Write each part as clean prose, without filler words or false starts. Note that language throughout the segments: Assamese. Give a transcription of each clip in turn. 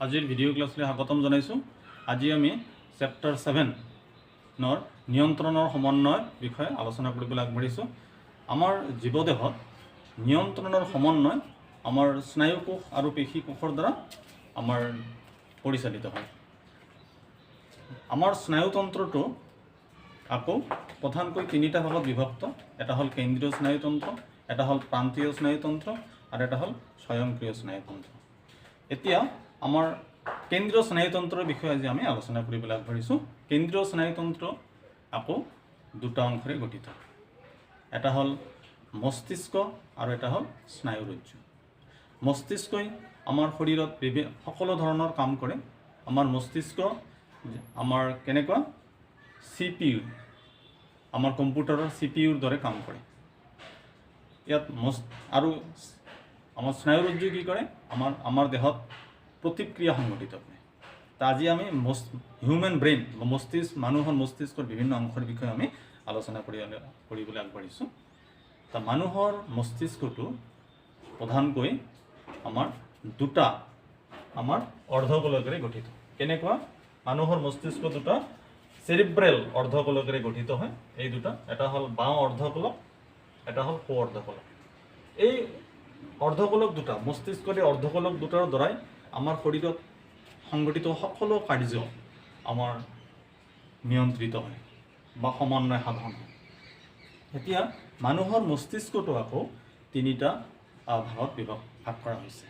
আজিৰ ভিডিঅ' ক্লাছলৈ স্বাগতম জনাইছোঁ। আজি আমি চেপ্টাৰ 7 নিয়ন্ত্ৰণৰ সমন্বয়ৰ বিষয়ে আলোচনা কৰিবলৈ আগবাঢ়িছোঁ। আমাৰ জীৱদেহত নিয়ন্ত্ৰণৰ সমন্বয় আমাৰ স্নায়ুকোষ আৰু পেশীকোষৰ দ্বাৰা আমাৰ পৰিচালিত হয়। আমাৰ স্নায়ুতন্ত্ৰটো আকৌ প্ৰধানকৈ তিনিটা ভাগত বিভক্ত। এটা হ'ল কেন্দ্ৰীয় স্নায়ুতন্ত্ৰ, এটা হ'ল প্ৰান্তীয় স্নায়ুতন্ত্ৰ আৰু এটা হ'ল স্বয়ংক্ৰিয় স্নায়ুতন্ত্ৰ। এতিয়া আমাৰ কেন্দ্ৰীয় স্নায়ুতন্ত্ৰৰ বিষয়ে আজি আমি আলোচনা কৰিবলৈ আগবাঢ়িছোঁ। কেন্দ্ৰীয় স্নায়ুতন্ত্ৰ আকৌ দুটা অংশৰে গঠিত। এটা হ'ল মস্তিষ্ক আৰু এটা হ'ল স্নায়ুৰজ্জু। মস্তিষ্কই আমাৰ শৰীৰত সকলো ধৰণৰ কাম কৰে। আমাৰ মস্তিষ্ক আমাৰ কেনেকুৱা CPU, আমাৰ কম্পিউটাৰৰ CPUৰ দৰে কাম কৰে। ইয়াত আৰু আমাৰ স্নায়ুৰজ্জু কি কৰে, আমাৰ দেহত প্ৰতিক্ৰিয়া সংঘটিত কৰে। আজি আমি হিউমেন ব্ৰেইন বা মানুহৰ মস্তিষ্কৰ বিভিন্ন অংশৰ বিষয়ে আমি আলোচনা কৰিবলৈ আগবাঢ়িছোঁ। মানুহৰ মস্তিষ্কটো প্ৰধানকৈ আমাৰ দুটা অৰ্ধগোলকেৰে গঠিত। কেনেকুৱা? মানুহৰ মস্তিষ্ক দুটা চেৰিব্ৰেল অৰ্ধগোলকেৰে গঠিত হয়। এই দুটা, এটা হ'ল বাওঁ অৰ্ধগোলক, এটা হ'ল সোঁ অৰ্ধগোলক। এই অৰ্ধগোলক দুটা, মস্তিষ্কৰ এই অৰ্ধগোলক দুটাৰ দ্বাৰাই আমাৰ শৰীৰত সংঘটিত সকলো কাৰ্য আমাৰ নিয়ন্ত্ৰিত হয় বা সমন্বয় সাধন হয়। এতিয়া মানুহৰ মস্তিষ্কটো আকৌ তিনিটা ভাগত ভাগ কৰা হৈছে।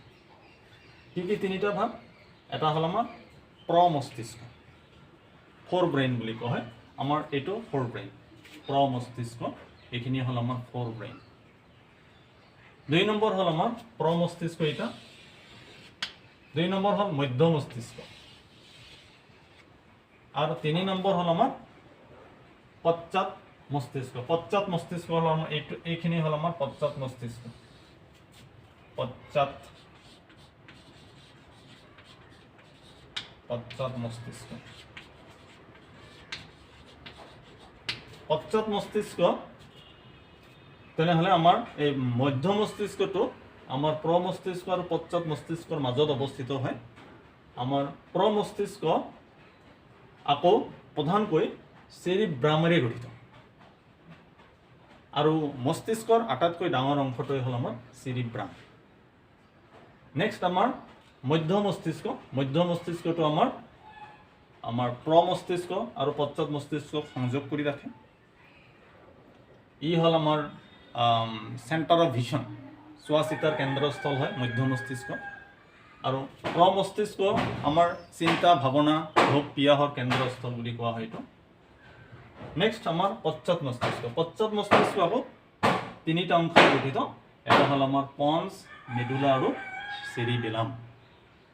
কি তিনিটা ভাগ? এটা হ'ল আমাৰ প্ৰমস্তিষ্ক, ফ'ৰ ব্ৰেইন বুলি কোৱা হয়। আমাৰ এইটো ফ'ৰ ব্ৰেইন, প্ৰমস্তিষ্ক, এইখিনি হ'ল আমাৰ ফ'ৰ ব্ৰেইন। 2 নম্বৰ হ'ল আমাৰ প্ৰমস্তিষ্ক, এটা 2 নম্বৰ হ'ল মধ্য মস্তিষ্ক, আৰু 3 নম্বৰ হ'ল আমাৰ পশ্চাৎ মস্তিষ্ক। পশ্চাৎ মস্তিষ্ক হ'ল আমাৰ এইখিনি হ'ল আমাৰ পশ্চাৎ মস্তিষ্ক। পশ্চাৎ মস্তিষ্ক। পশ্চাৎ মস্তিষ্ক তেনেহ'লে আমাৰ এই মধ্য মস্তিষ্কটো আমাৰ প্ৰমস্তিষ্ক আৰু পশ্চাৎ মস্তিষ্কৰ মাজত অৱস্থিত হয়। আমাৰ প্ৰমস্তিষ্ক আকৌ প্ৰধানকৈ চেৰিব্ৰামেৰে গঠিত, আৰু মস্তিষ্কৰ আটাইতকৈ ডাঙৰ অংশটোৱে হ'ল আমাৰ চেৰিব্ৰাম। নেক্সট আমাৰ মধ্য মস্তিষ্ক। মধ্য মস্তিষ্কটো আমাৰ প্ৰমস্তিষ্ক আৰু পশ্চাৎ মস্তিষ্কক সংযোগ কৰি ৰাখে। ই হ'ল আমাৰ চেণ্টাৰ অফ ভিজন, চোৱা চিতাৰ কেন্দ্ৰস্থল হয় মধ্য মস্তিষ্ক। আৰু প্ৰমস্তিষ্ক আমাৰ চিন্তা, ভাৱনা, ভোগ, পিয়াহৰ কেন্দ্ৰস্থল বুলি কোৱা হয় এইটো। নেক্সট আমাৰ পশ্চাৎ মস্তিষ্ক। পশ্চাৎ মস্তিষ্ক আকৌ তিনিটা অংশৰে গঠিত। এটা হ'ল আমাৰ পঞ্চ, মেডুলা আৰু চেৰিবেলাম।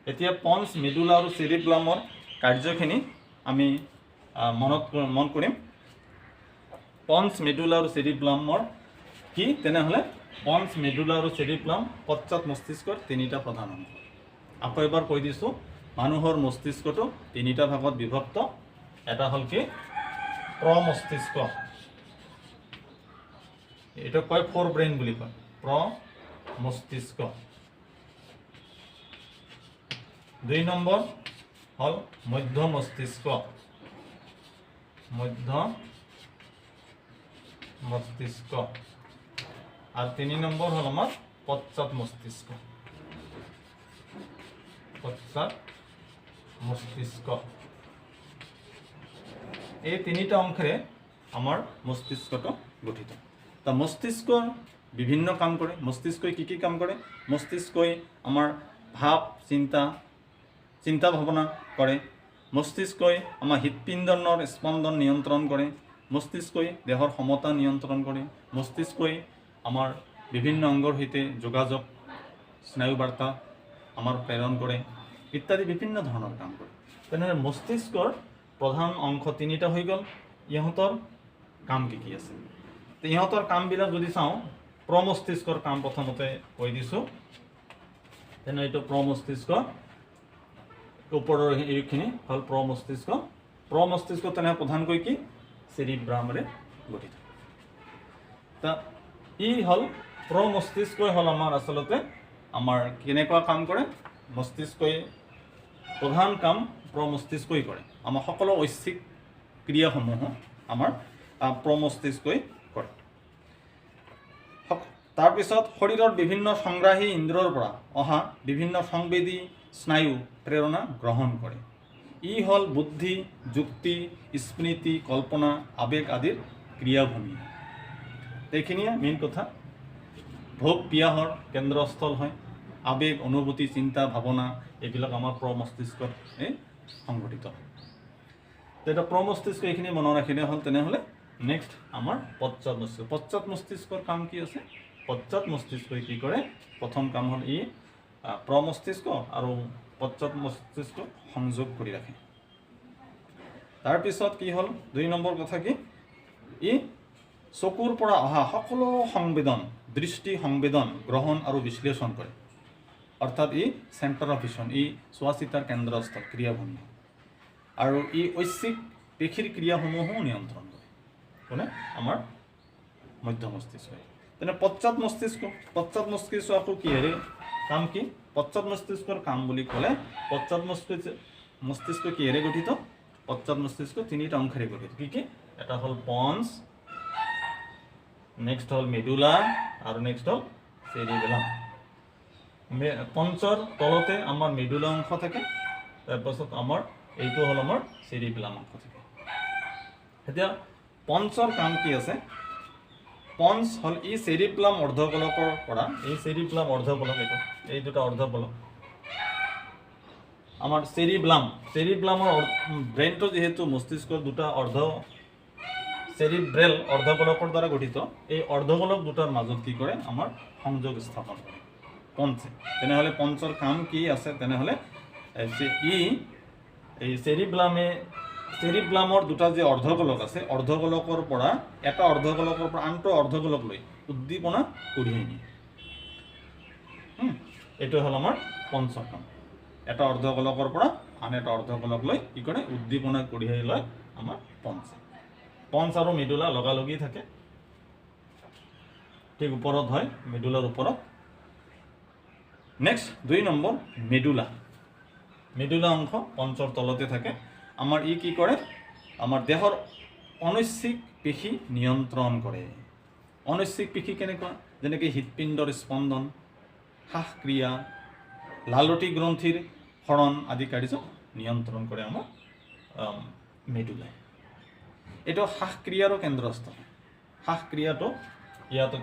এতিয়া পঞ্চ, মেডুলা আৰু চেৰিবেলামৰ কাৰ্যখিনি আমি মন কৰিম। পঞ্চ, মেডুলা আৰু চেৰিবেলামৰ কি? তেনেহ'লে পঞ্চ, মেডুলা আৰু চেৰিবেলাম পশ্চাৎ মস্তিষ্কৰ তিনিটা প্ৰধান অংশ। আকৌ এবাৰ কৈ দিছোঁ, মানুহৰ মস্তিষ্কটো তিনিটা ভাগত বিভক্ত। এটা হ'ল কি? প্ৰমস্তিষ্ক, এইটো কয় ফ'ৰ ব্ৰেইন বুলি কয়, প্ৰমস্তিষ্ক। 2 নম্বৰ হ'ল মধ্য মস্তিষ্ক, মধ্য মস্তিষ্ক, আৰু 3 নম্বৰ হ'ল আমাৰ পশ্চাৎ মস্তিষ্ক, পশ্চাৎ মস্তিষ্ক। এই তিনিটা অংশৰে আমাৰ মস্তিষ্কটো গঠিত। মস্তিষ্কৰ বিভিন্ন কাম কৰে। মস্তিষ্কই কি কাম কৰে? মস্তিষ্কই আমাৰ ভাৱ, চিন্তা ভাৱনা কৰে। মস্তিষ্কই আমাৰ হৃদপিণ্ডৰ স্পন্দন নিয়ন্ত্ৰণ কৰে। মস্তিষ্কই দেহৰ সমতা নিয়ন্ত্ৰণ কৰে। মস্তিষ্কই আমাৰ বিভিন্ন অংগৰ সৈতে যোগাযোগ, স্নায়ু বাৰ্তা আমাৰ প্ৰেৰণ কৰে ইত্যাদি বিভিন্ন ধৰণৰ কাম কৰে। তেনেহ'লে মস্তিষ্কৰ প্ৰধান অংশ তিনিটা হৈ গ'ল। ইহঁতৰ কাম কি আছে? ইহঁতৰ কামবিলাক যদি চাওঁ, প্ৰমস্তিষ্কৰ কাম প্ৰথমতে কৈ দিছোঁ। তেনে এইটো প্ৰমস্তিষ্ক, ওপৰৰ এইখিনি হ'ল প্ৰমস্তিষ্ক। প্ৰমস্তিষ্ক তেনেহ'লে প্ৰধানকৈ কি? চেৰিব্ৰামেৰে গঠিত। ই হ'ল প্ৰমস্তিষ্কই হ'ল আমাৰ আচলতে আমাৰ কেনেকুৱা কাম কৰে? মস্তিষ্কই প্ৰধান কাম প্ৰমস্তিষ্কই কৰে। আমাৰ সকলো ঐচ্ছিক ক্ৰিয়াসমূহ আমাৰ প্ৰমস্তিষ্কই কৰে। তাৰপিছত শৰীৰৰ বিভিন্ন সংগ্ৰাহী ইন্দ্ৰৰ পৰা অহা বিভিন্ন সংবেদী স্নায়ু প্ৰেৰণা গ্ৰহণ কৰে। ই হ'ল বুদ্ধি, যুক্তি, স্মৃতি, কল্পনা, আৱেগ আদিৰ ক্ৰিয়াভূমি। এইখিনিয়ে মেইন কথা। ভোগ পিয়াহৰ কেন্দ্ৰস্থল হয়। আৱেগ, অনুভূতি, চিন্তা, ভাৱনা এইবিলাক আমাৰ প্ৰমস্তিষ্কত সংঘটিত হয়। তেতিয়া প্ৰমস্তিষ্ক এইখিনি মনত ৰাখিলে হ'ল। তেনেহ'লে নেক্সট আমাৰ পশ্চাৎ মস্তিষ্ক। পশ্চাৎ মস্তিষ্কৰ কাম কি আছে? পশ্চাৎ মস্তিষ্কই কি কৰে? প্ৰথম কাম হ'ল ই প্ৰমস্তিষ্ক আৰু পশ্চাৎ মস্তিষ্ক সংযোগ কৰি ৰাখে। তাৰপিছত কি হ'ল 2 নম্বৰ কথা কি? ই চকুৰ পৰা অহা সকলো সংবেদন, দৃষ্টি সংবেদন গ্ৰহণ আৰু বিশ্লেষণ কৰে। অৰ্থাৎ ই চেণ্টাৰ অফ ভিছন, ই চোৱা চিতাৰ কেন্দ্ৰস্থল, ক্ৰিয়াভূমি। আৰু ই ঐচ্ছিক পেশীৰ ক্ৰিয়াসমূহো নিয়ন্ত্ৰণ কৰে। কোনে? আমাৰ মধ্য মস্তিষ্কই। তেনে পশ্চাৎ মস্তিষ্ক আকৌ কিহেৰে কাম কি? পশ্চাৎ মস্তিষ্কৰ কাম বুলি ক'লে পশ্চাৎ মস্তিষ্ক কিহেৰে গঠিত? পশ্চাৎ মস্তিষ্ক 3টা অংশৰে গঠিত। কি? এটা হ'ল পঞ্চ, নেক্সট হ'ল মেডুলা আৰু নেক্সট হ'ল চেৰিবেলাম। পঞ্চৰ তলতে আমাৰ মেডুলা অংশ থাকে, তাৰপাছত আমাৰ এইটো হ'ল আমাৰ চেৰিবেলাম অংশ থাকে। এতিয়া পঞ্চৰ কাম কি আছে? পঞ্চ হ'ল ই চেৰিবেলাম অৰ্ধগোলকৰ পৰা, এই চেৰিবেলাম অৰ্ধগোলক, এই দুটা অৰ্ধগোলক আমাৰ চেৰিবেলামৰ ব্ৰেইনটো যিহেতু মস্তিষ্কৰ দুটা চেৰিব্ৰেল অৰ্ধগোলকৰ দ্বাৰা গঠিত, এই অৰ্ধগোলক দুটাৰ মাজত কি কৰে? আমাৰ সংযোগ স্থাপন কৰে পঞ্চে। তেনেহ'লে পঞ্চৰ কাম কি আছে? তেনেহ'লে ই এই চেৰিব্লামৰ দুটা যে অৰ্ধগোলক আছে, অৰ্ধগোলকৰ পৰা এটা অৰ্ধগোলকৰ পৰা আনটো অৰ্ধগোলক লৈ উদ্দীপনা কঢ়িয়াই নিয়ে। এইটো হ'ল আমাৰ পঞ্চৰ কাম। এটা অৰ্ধগোলকৰ পৰা আন এটা অৰ্ধগোলক লৈ কি কৰে? উদ্দীপনা কঢ়িয়াই লয় আমাৰ পঞ্চে। পঞ্চ আৰু মেডুলা লগালগি থাকে, ঠিক ওপৰত হয়, মেডুলাৰ ওপৰত। নেক্সট 2 নম্বৰ মেডুলা অংশ পঞ্চৰ তলতে থাকে। আমাৰ ই কি কৰে? আমাৰ দেহৰ অনৈচ্ছিক পেশী নিয়ন্ত্ৰণ কৰে। অনৈচ্ছিক পেশী কেনেকুৱা? যেনেকৈ হৃদপিণ্ডৰ স্পন্দন, শ্বাসক্ৰিয়া, লালতি গ্ৰন্থিৰ সৰণ আদি কাৰ্য নিয়ন্ত্ৰণ কৰে আমাৰ মেডুলাই। এইটো শ্বাসক্ৰিয়াৰো কেন্দ্ৰস্থল। শ্বাসক্ৰিয়াটো ইয়াত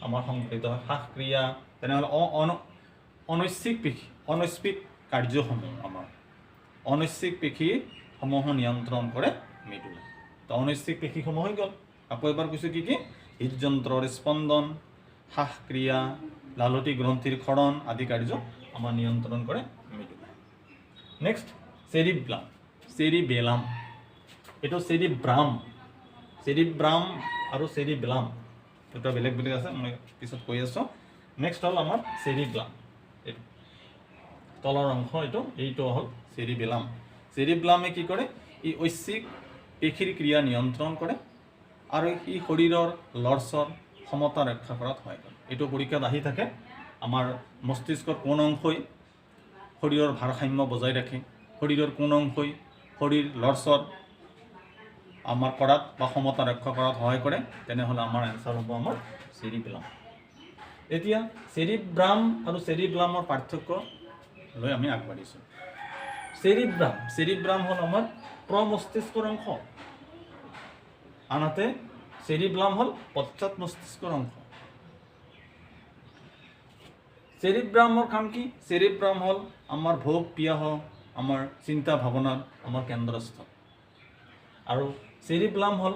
আমাৰ সংঘটিত হয়। শ্বাসক্ৰিয়া, তেনেহ'লে অনৈচ্ছিক কাৰ্যসমূহ আমাৰ অনৈচ্ছিক পেশীসমূহ নিয়ন্ত্ৰণ কৰে মেডুলাই। তো অনৈচ্ছিক পেশীসমূহ হৈ গ'ল। আকৌ এবাৰ কৈছোঁ কি? হৃদযন্ত্ৰৰ স্পন্দন, শ্বাসক্ৰিয়া, লালতি গ্ৰন্থিৰ ক্ষৰণ আদি কাৰ্য আমাৰ নিয়ন্ত্ৰণ কৰে মেডুলাই। নেক্সট চেৰিবেলাম। এইটো চেৰিব্ৰাম আৰু চেৰিবেলাম দুটা বেলেগ বেলেগ আছে, মই পিছত কৈ আছোঁ। নেক্সট হ'ল আমাৰ চেৰিবেলাম, এইটো তলৰ অংশ, এইটো হ'ল চেৰিবেলাম। চেৰিবেলামে কি কৰে? ই ঐচ্ছিক পেশীৰ ক্ৰিয়া নিয়ন্ত্ৰণ কৰে আৰু ই শৰীৰৰ লৰচৰ সমতা ৰক্ষা কৰাত সহায় কৰে। এইটো পৰীক্ষাত আহি থাকে। আমাৰ মস্তিষ্কৰ কোন অংশই শৰীৰৰ ভাৰসাম্য বজাই ৰাখে, শৰীৰৰ কোন অংশই শৰীৰ লৰচৰ আমাৰ কৰাত বা সমতা ৰক্ষা কৰাত সহায় কৰে? তেনেহ'লে আমাৰ এনচাৰ হ'ব আমাৰ চেৰিবেলাম। এতিয়া চেৰিব্ৰাম আৰু চেৰিবেলামৰ পাৰ্থক্য লৈ আমি আগবাঢ়িছোঁ। চেৰিব্ৰাম হ'ল আমাৰ প্ৰমস্তিষ্কৰ অংশ, আনহাতে চেৰিবেলাম হ'ল পশ্চাৎ মস্তিষ্কৰ অংশ। চেৰিব্ৰামৰ কাম কি? চেৰিব্ৰাম হ'ল আমাৰ ভোগ পিয়াহ, আমাৰ চিন্তা ভাৱনাৰ আমাৰ কেন্দ্ৰস্থল। আৰু চেৰিবেলাম হ'ল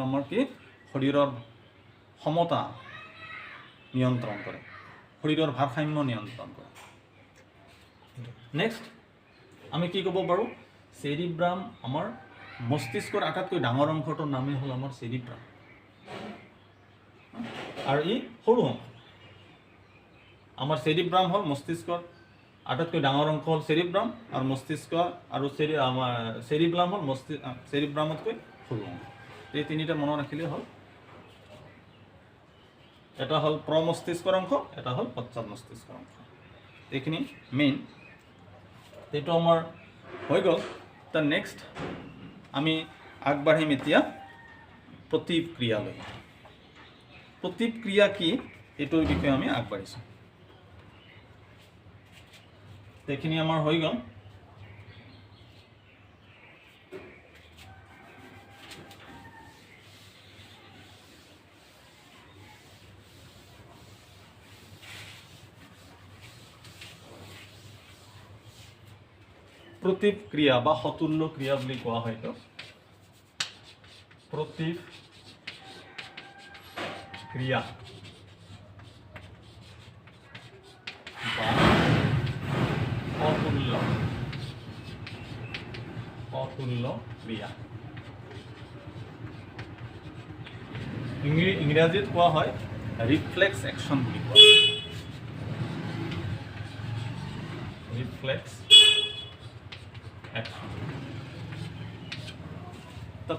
আমাৰ কি? শৰীৰৰ সমতা নিয়ন্ত্ৰণ কৰে, শৰীৰৰ ভাৰসাম্য নিয়ন্ত্ৰণ কৰে। নেক্সট আমি কি ক'ব পাৰোঁ? চেৰিব্ৰাম আমাৰ মস্তিষ্কৰ আটাইতকৈ ডাঙৰ অংশটোৰ নামেই হ'ল আমাৰ চেৰিব্ৰাম, আৰু ই সৰু অংশ। আমাৰ চেৰিব্ৰাম হ'ল মস্তিষ্কৰ আটাইতকৈ ডাঙৰ অংশ হ'ল চেৰিব্ৰাম, আৰু মস্তিষ্ক আৰু চেৰিবেলাম হ'ল চেৰিব্ৰামতকৈ সৰু অংশ। এই 3টা মনত ৰাখিলেই হ'ল। এটা হ'ল প্ৰমস্তিষ্কৰ অংশ, এটা হ'ল পশ্চাৎ মস্তিষ্কৰ অংশ। এইখিনি মেইন, এইটো আমাৰ হৈ গ'ল। তাৰ নেক্সট আমি আগবাঢ়িম এতিয়া প্ৰতিক্ৰিয়ালৈ। প্ৰতিক্ৰিয়া কি এইটোৰ বিষয়ে আমি আগবাঢ়িছোঁ। এইখিনি আমাৰ হৈ গ'ল। প্ৰতিক্ৰিয়া বা সতুল্য ক্ৰিয়া বুলি কোৱা হয়তো। প্ৰতিক্ৰিয়া বা অতুল্য ক্ৰিয়া। ইংৰাজীত কোৱা হয় ৰিফ্লেক্স একশ্যন বুলি কোৱা হয়। Reflex action.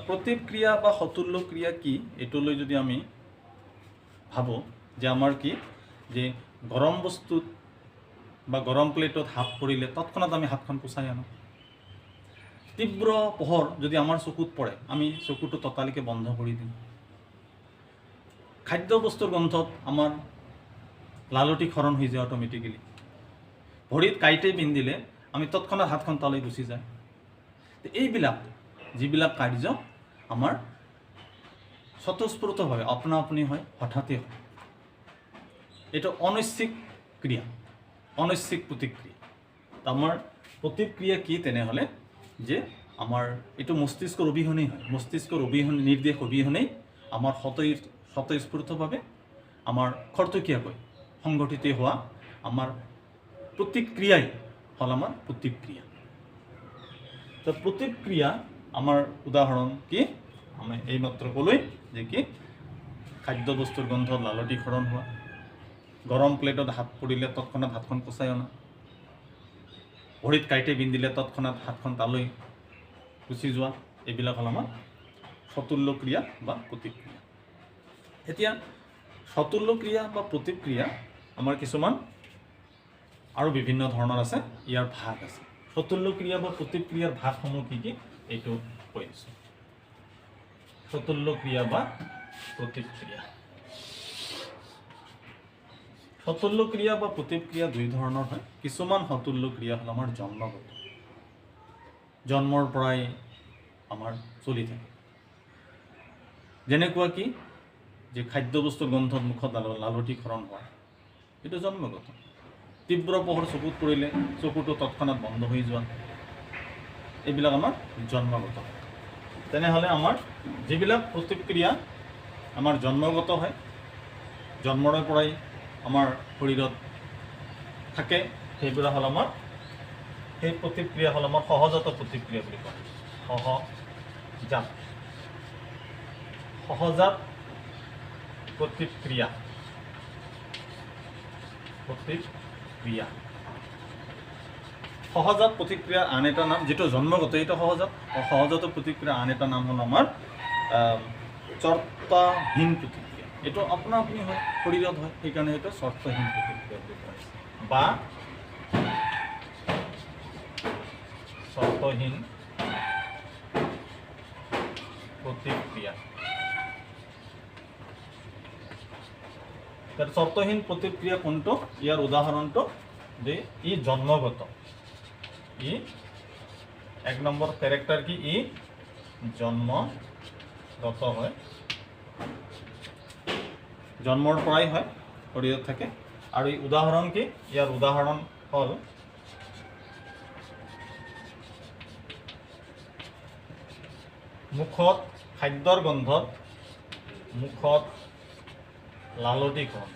প্ৰতিক্ৰিয়া বা সতুল্য ক্ৰিয়া কি এইটোলৈ যদি আমি ভাবোঁ যে আমাৰ কি যে গৰম বস্তুত বা গৰম প্লেটত হাত পৰিলে তৎক্ষণাত আমি হাতখন পুচাই আনো। তীব্ৰ পোহৰ যদি আমাৰ চকুত পৰে আমি চকুটো ততালিকে বন্ধ কৰি দিওঁ। খাদ্য বস্তুৰ গোন্ধত আমাৰ লালটি খৰণ হৈ যায় অট'মেটিকেলি। ভৰিত কাঁইটে পিন্ধিলে আমি তৎক্ষণাত হাতখন তালৈ গুচি যায়। এইবিলাক যিবিলাক কাৰ্য আমাৰ স্বতঃস্ফূৰ্তভাৱে আপনা আপুনি হয়, হঠাতে হয়। এইটো অনৈচ্ছিক ক্ৰিয়া, অনৈচ্ছিক প্ৰতিক্ৰিয়া। আমাৰ প্ৰতিক্ৰিয়া কি তেনেহ'লে যে আমাৰ এইটো মস্তিষ্কৰ অবিহনেই হয়। মস্তিষ্কৰ নিৰ্দেশ অবিহনেই আমাৰ স্বতঃস্ফূৰ্তভাৱে আমাৰ খৰতকীয়াকৈ সংঘটিত হোৱা আমাৰ প্ৰতিক্ৰিয়াই হ'ল আমাৰ প্ৰতিক্ৰিয়া। তো প্ৰতিক্ৰিয়া আমাৰ উদাহৰণ কি আমি এইমাত্ৰ ক'লোৱেই যে কি খাদ্য বস্তুৰ গোন্ধত লালটি খৰণ হোৱা, গৰম প্লেটত হাত পৰিলে তৎক্ষণাত হাতখন পুচাই অনা, ভৰিত কাঁইটে বিন্ধিলে তৎক্ষণাত হাতখন তালৈ গুচি যোৱা, এইবিলাক হ'ল আমাৰ সতুল্য ক্ৰিয়া বা প্ৰতিক্ৰিয়া। এতিয়া সতুল্য ক্ৰিয়া বা প্ৰতিক্ৰিয়া আমাৰ কিছুমান আৰু বিভিন্ন ধৰণৰ আছে, ইয়াৰ ভাগ আছে। সতুল্য ক্ৰিয়া বা প্ৰতিক্ৰিয়াৰ ভাগসমূহ কি কি এইটো কৈ দিছোঁ। সতুল্য ক্ৰিয়া বা প্ৰতিক্ৰিয়া। সতুল্য ক্ৰিয়া বা প্ৰতিক্ৰিয়া দুই ধৰণৰ হয়। কিছুমান সতুল্য ক্ৰিয়া হ'ল আমাৰ জন্মগত, জন্মৰ পৰাই আমাৰ চলি থাকে। যেনেকুৱা কি যে খাদ্য বস্তুৰ গোন্ধত মুখত লালটি খৰণ হোৱা, এইটো জন্মগত। তীব্ৰ পোহৰ চকুত পৰিলে চকুটো তৎক্ষণাত বন্ধ হৈ যোৱা, এইবিলাক আমাৰ জন্মগত। তেনেহ'লে আমাৰ যিবিলাক প্ৰতিক্ৰিয়া আমাৰ জন্মগত হয়, জন্মৰে পৰাই আমাৰ শৰীৰত থাকে, সেইবিলাক হ'ল আমাৰ সেই প্ৰতিক্ৰিয়া হ'ল আমাৰ সহজাত প্ৰতিক্ৰিয়া বুলি কয়। সহজাত প্ৰতিক্ৰিয়া। সহজাত প্ৰতিক্ৰিয়াৰ আন এটা নাম, যিটো জন্মগত এইটো সহজাত প্ৰতিক্ৰিয়াৰ আন এটা নাম হ'ল আমাৰ চৰ্তহীন প্ৰতিক্ৰিয়া। এইটো আপনা আপুনি হয়, শৰীৰত হয়, সেইকাৰণে এইটো চৰ্তহীন প্ৰতিক্ৰিয়া বুলি কোৱা হৈছে বা চৰ্তহীন প্ৰতিক্ৰিয়া। চৰ্তহীন প্ৰতিক্ৰিয়া কোনটো? ইয়াৰ উদাহৰণটো যে ই জন্মগত। ই এক নম্বৰ কেৰেক্টাৰ কি? ই জন্মগত হয়, জন্মৰ পৰাই হয়, শৰীৰত থাকে। আৰু এই উদাহৰণ কি? ইয়াৰ উদাহৰণ হ'ল মুখত খাদ্যৰ গোন্ধত মুখত লালটি খৰণ,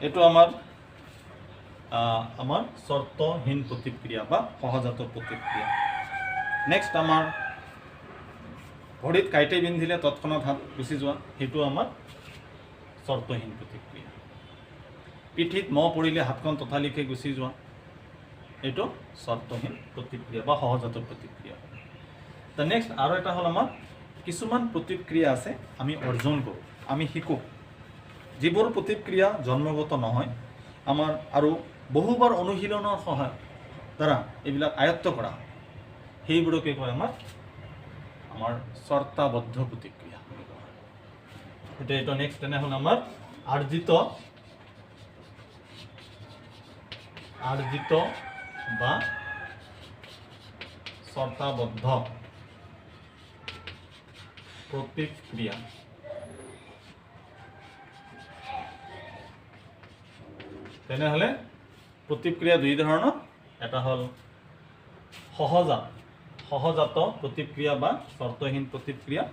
এইটো আমাৰ চৰ্তহীন প্ৰতিক্ৰিয়া বা সহজাত প্ৰতিক্ৰিয়া। নেক্সট আমাৰ ভৰিত কাঁইটে বিন্ধিলে তৎক্ষণাত হাত গুচি যোৱা, সেইটো আমাৰ চৰ্তহীন প্ৰতিক্ৰিয়া। পিঠিত মহ পৰিলে হাতখন তথালিকে গুচি যোৱা, এইটো চৰ্তহীন প্ৰতিক্ৰিয়া বা সহজাত প্ৰতিক্ৰিয়া। নেক্সট আৰু এটা হ'ল আমাৰ কিছুমান প্ৰতিক্ৰিয়া আছে আমি অৰ্জন কৰোঁ, আমি শিকোঁ, যিবোৰ প্ৰতিক্ৰিয়া জন্মগত নহয়, আমাৰ আৰু বহুবাৰ অনুশীলনৰ সহায় দ্বাৰা এইবিলাক আয়ত্ত কৰা হয়, সেইবোৰকে কয় আমাৰ চৰ্তাবদ্ধ প্ৰতিক্ৰিয়া বুলি কোৱা হয়। এতিয়া এইটো নেক্সট তেনেহ'লে আমাৰ আৰ্জিত বা চৰ্তাবদ্ধ প্ৰতিক্ৰিয়া। তেনেহ'লে প্ৰতিক্ৰিয়া দুই ধৰণৰ, এটা হ'ল সহজাত প্ৰতিক্ৰিয়া বা চৰ্তহীন প্ৰতিক্ৰিয়া,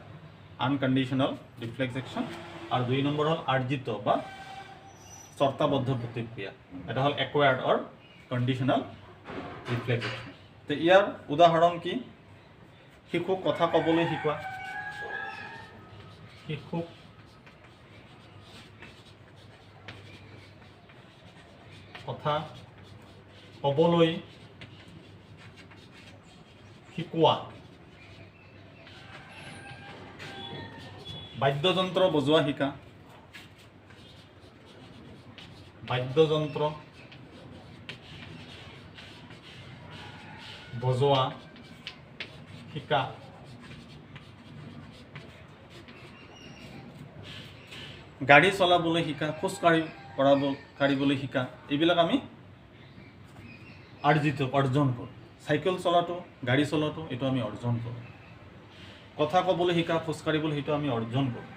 আনকণ্ডিশ্যনেল ৰিফ্লেক্স একশ্যন, আৰু দুই নম্বৰ হ'ল আৰ্জিত বা চৰ্তাবদ্ধ প্ৰতিক্ৰিয়া, এটা হ'ল একুৱাৰ্ড অৰ কণ্ডিশ্যনেল ৰিফ্লেক্স একশ্যন। তো ইয়াৰ উদাহৰণ কি? শিশুক কথা ক'বলৈ শিকোৱা, শিশুক কথা ক'বলৈ শিকোৱা, বাদ্যযন্ত্ৰ বজোৱা শিকা, বাদ্যযন্ত্ৰ বজোৱা শিকা, গাড়ী চলাবলৈ শিকা, কাঢ়িবলৈ শিকা, এইবিলাক আমি অৰ্জন কৰোঁ। চাইকেল চলাটো, গাড়ী চলাটো এইটো আমি অৰ্জন কৰোঁ। কথা ক'বলৈ শিকা, খোজকাঢ়িবলৈ সেইটো আমি অৰ্জন কৰোঁ।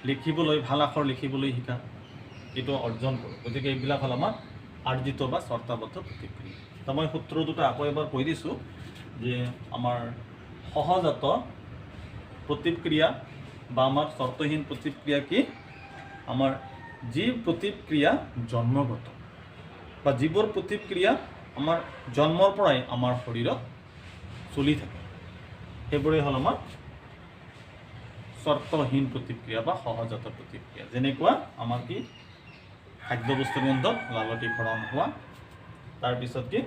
লিখিবলৈ, ভাল আখৰ লিখিবলৈ শিকা, এইটো অৰ্জন কৰোঁ। গতিকে এইবিলাক হ'ল আমাৰ আৰ্জিত বা চৰ্তাবদ্ধ প্ৰতিক্ৰিয়া। তো মই সূত্ৰ দুটা আকৌ এবাৰ কৈ দিছোঁ যে আমাৰ সহজাত প্ৰতিক্ৰিয়া বা আমাৰ চৰ্তহীন প্ৰতিক্ৰিয়া কি? আমাৰ যি প্ৰতিক্ৰিয়া জন্মগত বা যিবোৰ প্ৰতিক্ৰিয়া আমাৰ জন্মৰ পৰাই আমাৰ শৰীৰত চলি থাকে, সেইবোৰেই হ'ল আমাৰ চৰ্তহীন প্ৰতিক্ৰিয়া বা সহজাত প্ৰতিক্ৰিয়া। যেনেকুৱা আমাৰ কি? খাদ্যবস্তুৰ গোন্ধত লালতীকৰণ হোৱা, তাৰপিছত কি?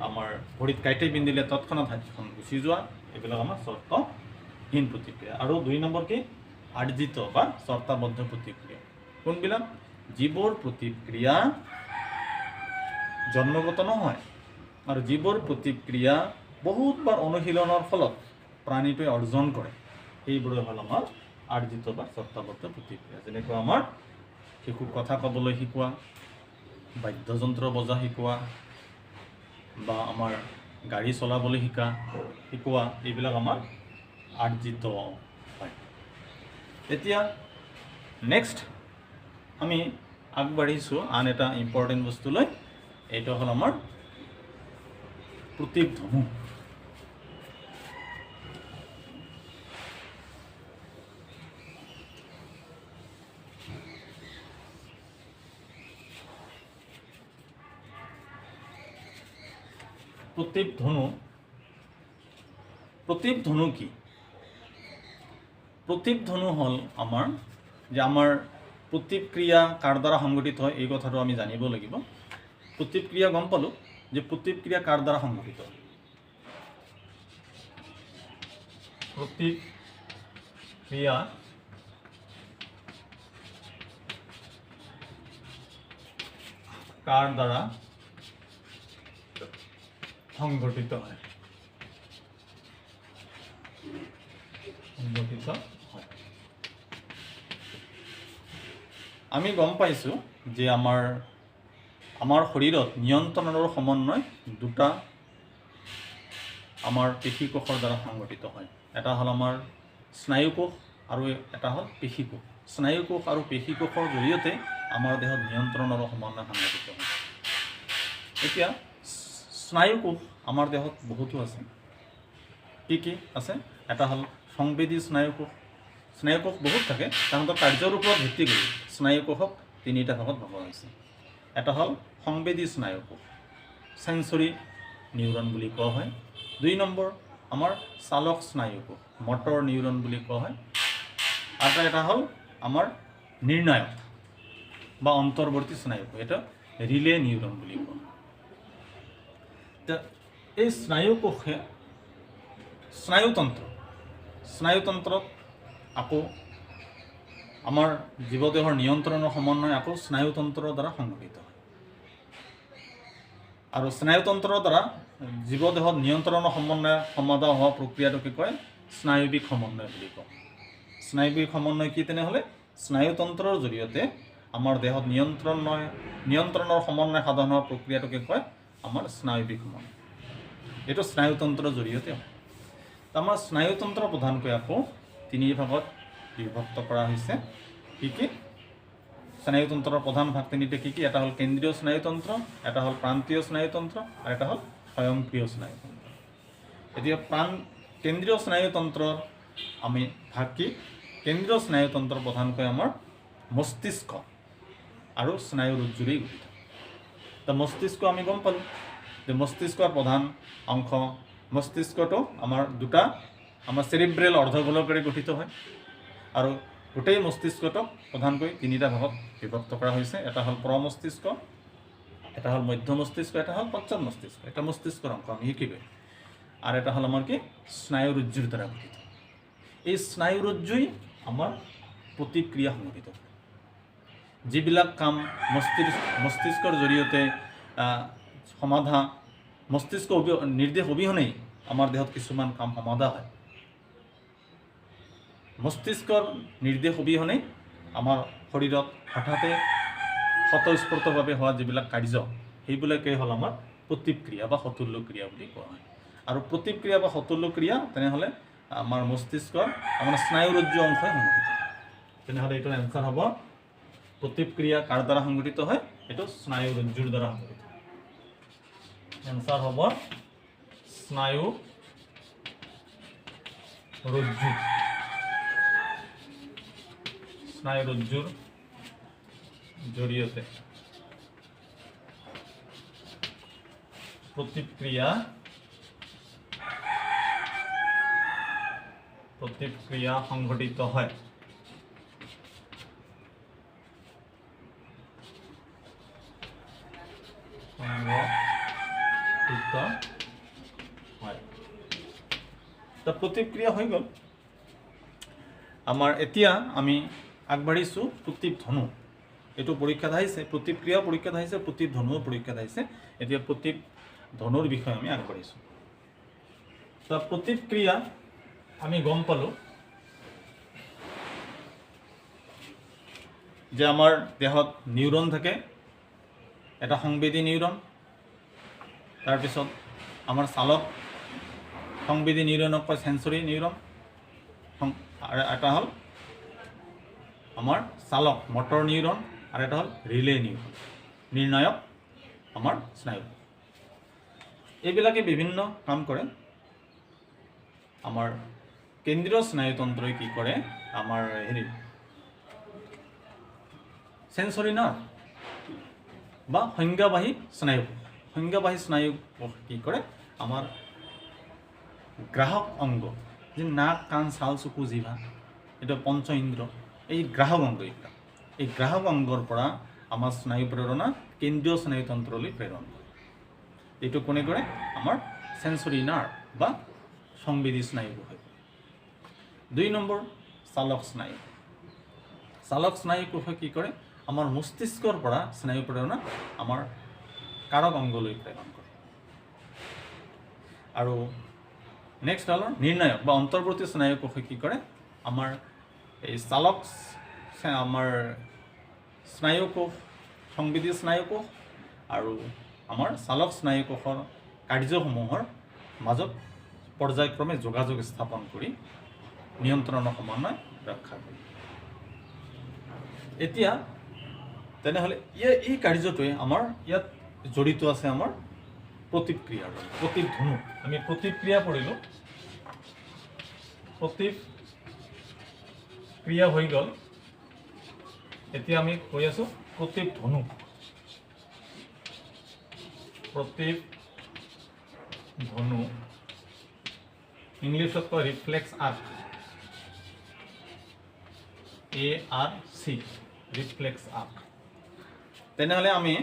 আমাৰ ভৰিত কাঁইটে পিন্ধিলে তৎক্ষণাত হাতখন গুচি যোৱা, এইবিলাক আমাৰ চৰ্তহীন প্ৰতিক্ৰিয়া। আৰু দুই নম্বৰ কি? আৰ্জিত বা চৰ্তাবদ্ধ প্ৰতিক্ৰিয়া। কোনবিলাক? যিবোৰ প্ৰতিক্ৰিয়া জন্মগত নহয় আৰু যিবোৰ প্ৰতিক্ৰিয়া বহুতবাৰ অনুশীলনৰ ফলত প্ৰাণীটোৱে অৰ্জন কৰে, সেইবোৰে হ'ল আমাৰ আৰ্জিত বা চৰ্তাবদ্ধ প্ৰতিক্ৰিয়া। যেনেকৈ আমাৰ শিশুক কথা ক'বলৈ শিকোৱা, বাদ্যযন্ত্ৰ বজোৱা শিকোৱা, বা আমাৰ গাড়ী চলাবলৈ শিকোৱা, এইবিলাক আমাৰ আৰ্জিত হয়। এতিয়া নেক্সট আমি আগবাঢ়িছোঁ আন এটা ইম্পৰ্টেণ্ট বস্তুলৈ, এইটো হ'ল আমাৰ প্ৰতিধ্বনি। প্ৰতিধ্বনি কি? প্ৰতিধ্বনি হ'ল আমাৰ যে আমাৰ প্ৰতিক্ৰিয়া কাৰ দ্বাৰা সংঘটিত হয়, এই কথাটো আমি জানিব লাগিব। প্ৰতিক্ৰিয়া গম পালোঁ যে প্ৰতিক্ৰিয়া কাৰ দ্বাৰা সংঘটিত হয়। প্ৰতিক্ৰিয়া কাৰ দ্বাৰা সংঘটিত হয়? আমি গম পাইছোঁ যে আমাৰ শৰীৰত নিয়ন্ত্ৰণ আৰু সমন্বয় দুটা আমাৰ পেশীকোষৰ দ্বাৰা সংঘটিত হয়। এটা হ'ল আমাৰ স্নায়ুকোষ আৰু এটা হ'ল পেশীকোষ। স্নায়ুকোষ আৰু পেশীকোষৰ জৰিয়তে আমাৰ দেহত নিয়ন্ত্ৰণ আৰু সমন্বয় সংঘটিত হয়। এতিয়া স্নায়ুকোষ আমাৰ দেহত বহুতো আছে। কি আছে? এটা হ'ল সংবেদী স্নায়ুকোষ। স্নায়ুকোষ বহুত থাকে, তাহাঁতৰ কাৰ্যৰ ওপৰত ভিত্তি কৰি স্নায়ুকোষক তিনিটা ভাগত ভগোৱা হৈছে। এটা হ'ল সংবেদী স্নায়ুকোষ, চেঞ্চৰী নিউৰন বুলি কোৱা হয়। দুই নম্বৰ আমাৰ চালক স্নায়ুকোষ, মটৰ নিউৰন বুলি কোৱা হয়। আৰু এটা হ'ল আমাৰ নিৰ্ণায়ক বা অন্তৰ্বৰ্তী স্নায়ুকোষ, এটা ৰিলে নিউৰন বুলি কোৱা হয়। এই স্নায়ুকোষে স্নায়ুতন্ত্ৰ স্নায়ুতন্ত্ৰত আকৌ আমাৰ জীৱদেহৰ নিয়ন্ত্ৰণৰ সমন্বয় আকৌ স্নায়ুতন্ত্ৰৰ দ্বাৰা সংঘটিত হয়। আৰু স্নায়ুতন্ত্ৰৰ দ্বাৰা জীৱদেহত নিয়ন্ত্ৰণৰ সমন্বয় সমাধা হোৱা প্ৰক্ৰিয়াটোকে কয় স্নায়ুবিক সমন্বয় বুলি কয়। স্নায়ুবিক সমন্বয় কি তেনেহ'লে? স্নায়ুতন্ত্ৰৰ জৰিয়তে আমাৰ দেহত নিয়ন্ত্ৰণৰ সমন্বয় সাধন হোৱা প্ৰক্ৰিয়াটোকে কয় আমাৰ স্নায়ুবিক সমন্বয়। এইটো স্নায়ুতন্ত্ৰৰ জৰিয়তে হয়। আমাৰ স্নায়ুতন্ত্ৰ প্ৰধানকৈ আকৌ 3 ভাগত বিভক্ত কৰা হৈছে। কি স্নায়ুতন্ত্ৰৰ প্ৰধান ভাগ 3টা কি? এটা হ'ল কেন্দ্ৰীয় স্নায়ুতন্ত্ৰ, এটা হ'ল প্ৰান্তীয় স্নায়ুতন্ত্ৰ আৰু এটা হ'ল স্বয়ংক্ৰিয় স্নায়ুতন্ত্ৰ। এতিয়া কেন্দ্ৰীয় স্নায়ুতন্ত্ৰৰ আমি ভাগ কি? কেন্দ্ৰীয় স্নায়ুতন্ত্ৰ প্ৰধানকৈ আমাৰ মস্তিষ্ক আৰু স্নায়ুৰজ্জুৰেই গঠিত। মস্তিষ্ক আমি গম পালোঁ যে মস্তিষ্কৰ প্ৰধান অংশ মস্তিষ্কটো আমাৰ দুটা আমাৰ চেৰিব্ৰেল অৰ্ধগোলকেৰে গঠিত হয় আৰু গোটেই মস্তিষ্কটোক প্ৰধানকৈ 3টা ভাগত বিভক্ত কৰা হৈছে। এটা হ'ল প্ৰমস্তিষ্ক, এটা হ'ল মধ্য মস্তিষ্ক, এটা হ'ল পশ্চাৎ মস্তিষ্ক। এটা মস্তিষ্কৰ অংশ আমি শিকিবই। আৰু এটা হ'ল আমাৰ কি? স্নায়ুৰজ্জুৰ দ্বাৰা গঠিত। এই স্নায়ুৰজ্জুই আমাৰ প্ৰতিক্ৰিয়া সংঘটিত কৰে। যিবিলাক কাম মস্তিষ্কৰ জৰিয়তে সমাধা মস্তিষ্ক নিৰ্দেশ অবিহনেই আমাৰ দেহত কিছুমান কাম সমাধা হয়। মস্তিষ্কৰ নিৰ্দেশ অবিহনেই আমাৰ শৰীৰত হঠাতে স্বতঃস্ফূৰ্তভাৱে হোৱা যিবিলাক কাৰ্য সেইবিলাকেই হ'ল আমাৰ প্ৰতিক্ৰিয়া বা সতুল্য ক্ৰিয়া বুলি কোৱা হয়। আৰু প্ৰতিক্ৰিয়া বা সতুল্য ক্ৰিয়া তেনেহ'লে আমাৰ মস্তিষ্কৰ আমাৰ স্নায়ুৰজ্জু অংশই সংঘটিত হয়। তেনেহ'লে এইটোৰ এনচাৰ হ'ব প্ৰতিক্ৰিয়া কাৰ দ্বাৰা সংঘটিত হয়? এইটো স্নায়ুৰজ্জুৰ দ্বাৰা সংঘটিত হয়। এনচাৰ হ'ব স্নায়ুৰজ্জুৰ জৰিয়তে প্ৰতিক্ৰিয়া সংঘটিত হয়। প্ৰতিক্ৰিয়া হৈ গ'ল। আমাৰ এতিয়া আমি আগবাঢ়িছোঁ প্ৰতীপ ধনু। এইটো পৰীক্ষাত আহিছে, প্ৰতিক্ৰিয়া পৰীক্ষাত আহিছে, প্ৰতীপ ধনুৰ পৰীক্ষাত আহিছে। এতিয়া প্ৰতীপ ধনুৰ বিষয়ে আমি আগবাঢ়িছোঁ। প্ৰতিক্ৰিয়া আমি গম পালোঁ যে আমাৰ দেহত নিউৰন থাকে, এটা সংবেদী নিউৰন, তাৰপিছত আমাৰ চালক সংবেদী নিউৰনক কয় সেন্সৰী নিউৰন, আৰু এটা হ'ল আমাৰ চালক মটৰ নিউৰন, আৰু এটা হ'ল ৰিলে নিউৰন, নিৰ্ণায়ক আমাৰ স্নায়ু। এইবিলাকে বিভিন্ন কাম কৰে। আমাৰ কেন্দ্ৰীয় স্নায়ুতন্ত্ৰই কি কৰে? আমাৰ সেন্সৰী নাৰ্ভ বা সংজ্ঞাবাহী স্নায়ু কি কৰে? আমাৰ গ্ৰাহক অংগ, যে নাক, কাণ, ছাল, চকু, জিভা, এইটো পঞ্চ ইন্দ্ৰ, এই গ্ৰাহক অংগ, এই গ্ৰাহক অংগৰ পৰা আমাৰ স্নায়ু প্ৰেৰণা কেন্দ্ৰীয় স্নায়ুতন্ত্ৰলৈ প্ৰেৰণ কৰে। এইটো কোনে কৰে? আমাৰ সেন্সৰী নাৰ্ভ বা সংবেদী স্নায়ু হয়। 2 নম্বৰ চালক স্নায়ু। চালক স্নায়ু কোষে কি কৰে? আমাৰ মস্তিষ্কৰ পৰা স্নায়ু প্ৰেৰণা আমাৰ কাৰক অংগলৈ প্ৰেৰণ কৰে। আৰু নেক্সট হ'ল নিৰ্ণায়ক বা অন্তৰ্বৰ্তী স্নায়ু কোষে কি কৰে? আমাৰ এই চালক আমাৰ স্নায়ু কোষ, সংবেদী স্নায়ু কোষ আৰু আমাৰ চালক স্নায়ু কোষৰ কাৰ্যসমূহৰ মাজত পৰ্যায়ক্ৰমে যোগাযোগ স্থাপন কৰি নিয়ন্ত্ৰণৰ সমন্বয় ৰক্ষা কৰে। এতিয়া তেনেহ'লে এই কাৰ্যটোৱে আমাৰ ইয়াত জড়িত আছে আমাৰ প্ৰতিক্ৰিয়াৰ লগত। প্ৰতীপ ধনু, আমি প্ৰতিক্ৰিয়া পঢ়িলোঁ, প্ৰতিক্ৰিয়া হৈ গ'ল। এতিয়া আমি কৈ আছোঁ প্ৰতীপ ধনু। প্ৰতীপ ধনু ইংলিছত কয় reflex arc, ARC, reflex arc. তেনেহ'লে আমি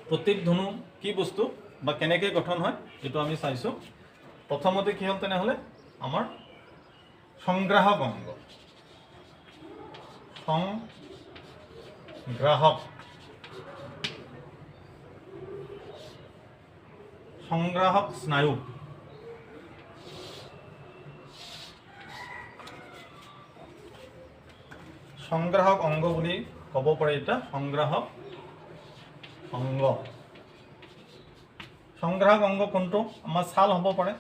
প্ৰতীপ ধনু কি বস্তু বা কেনেকৈ গঠন হয় এইটো আমি চাইছোঁ। প্ৰথমতে কি হ'ল? তেনেহ'লে আমাৰ সংগ্ৰাহক অংগ সংগ্ৰাহক স্নায়ু সংগ্ৰাহক অংগ বুলি ক'ব পাৰি এটা সংগ্ৰাহক অংগ সংগ্ৰাহক অংগ কোনটো আমাৰ ছাল হ'ব পাৰে